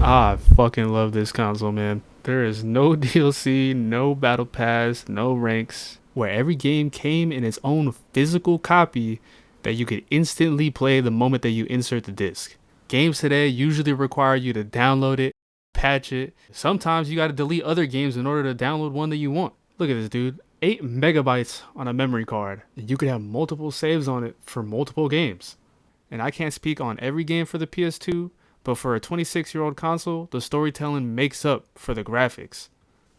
I fucking love this console, man. There is no DLC, no battle pass, no ranks, where every game came in its own physical copy that you could instantly play the moment that you insert the disc. Games today usually require you to download it, patch it. Sometimes you gotta delete other games in order to download one that you want. Look at this, dude. 8 megabytes on a memory card. And you could have multiple saves on it for multiple games. And I can't speak on every game for the PS2, but for a 26-year-old console, the storytelling makes up for the graphics.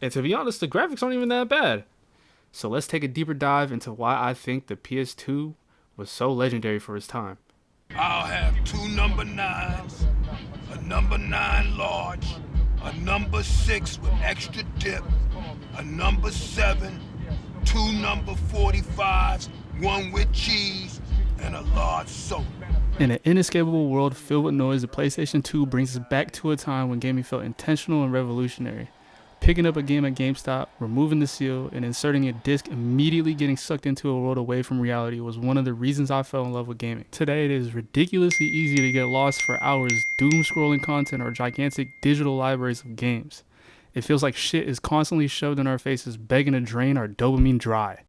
And to be honest, the graphics aren't even that bad. So let's take a deeper dive into why I think the PS2 was so legendary for its time. I'll have two number 9s, a number 9 large, a number 6 with extra dip, a number 7, two number 45s, one with cheese, and a large soda. In an inescapable world filled with noise, the PlayStation 2 brings us back to a time when gaming felt intentional and revolutionary. Picking up a game at GameStop, removing the seal, and inserting a disc immediately getting sucked into a world away from reality was one of the reasons I fell in love with gaming. Today, it is ridiculously easy to get lost for hours doom-scrolling content or gigantic digital libraries of games. It feels like shit is constantly shoved in our faces, begging to drain our dopamine dry.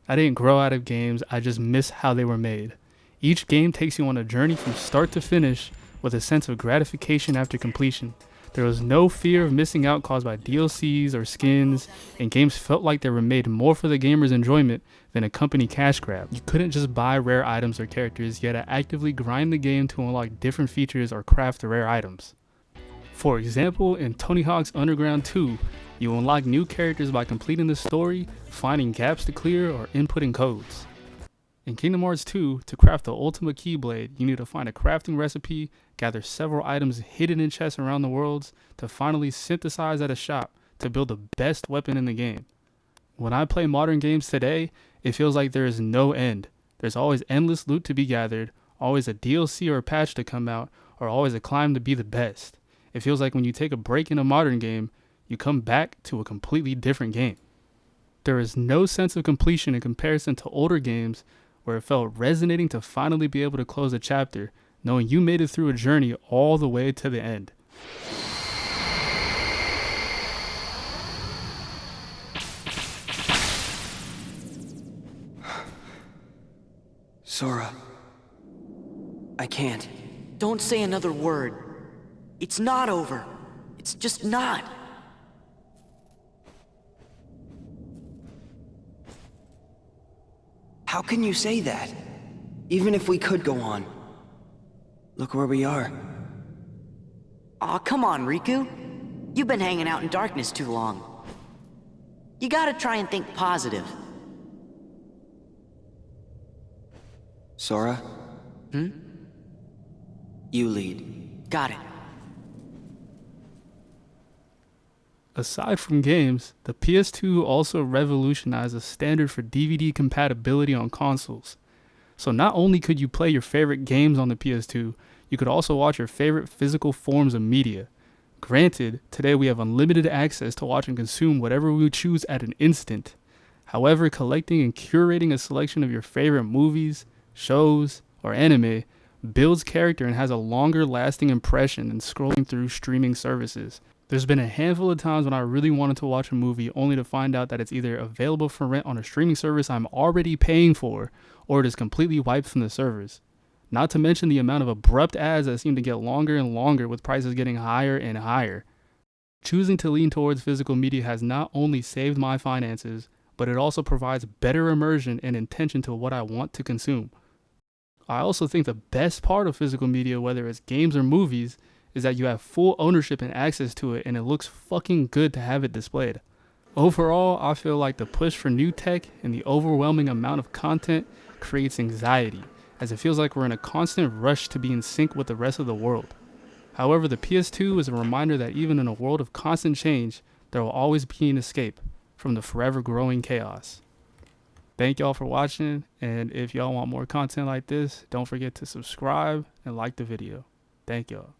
I didn't grow out of games, I just miss how they were made. Each game takes you on a journey from start to finish with a sense of gratification after completion. There was no fear of missing out caused by DLCs or skins, and games felt like they were made more for the gamer's enjoyment than a company cash grab. You couldn't just buy rare items or characters, you had to actively grind the game to unlock different features or craft the rare items. For example, in Tony Hawk's Underground 2, you unlock new characters by completing the story, finding gaps to clear, or inputting codes. In Kingdom Hearts 2, to craft the ultimate Keyblade, you need to find a crafting recipe, gather several items hidden in chests around the worlds, to finally synthesize at a shop to build the best weapon in the game. When I play modern games today, it feels like there is no end. There's always endless loot to be gathered, always a DLC or a patch to come out, or always a climb to be the best. It feels like when you take a break in a modern game, you come back to a completely different game. There is no sense of completion in comparison to older games where it felt resonating to finally be able to close a chapter, knowing you made it through a journey all the way to the end. Sora, I can't. Don't say another word. It's not over. It's just not. How can you say that? Even if we could go on. Look where we are. Aw, come on, Riku. You've been hanging out in darkness too long. You gotta try and think positive. Sora? You lead. Got it. Aside from games, the PS2 also revolutionized the standard for DVD compatibility on consoles. So not only could you play your favorite games on the PS2, you could also watch your favorite physical forms of media. Granted, today we have unlimited access to watch and consume whatever we choose at an instant. However, collecting and curating a selection of your favorite movies, shows, or anime builds character and has a longer lasting impression than scrolling through streaming services. There's been a handful of times when I really wanted to watch a movie only to find out that it's either available for rent on a streaming service I'm already paying for, or it is completely wiped from the servers. Not to mention the amount of abrupt ads that seem to get longer and longer with prices getting higher and higher. Choosing to lean towards physical media has not only saved my finances, but it also provides better immersion and intention to what I want to consume. I also think the best part of physical media, whether it's games or movies, is that you have full ownership and access to it, and it looks fucking good to have it displayed. Overall, I feel like the push for new tech and the overwhelming amount of content creates anxiety, as it feels like we're in a constant rush to be in sync with the rest of the world. However, the PS2 is a reminder that even in a world of constant change, there will always be an escape from the forever growing chaos. Thank y'all for watching, and if y'all want more content like this, don't forget to subscribe and like the video. Thank y'all.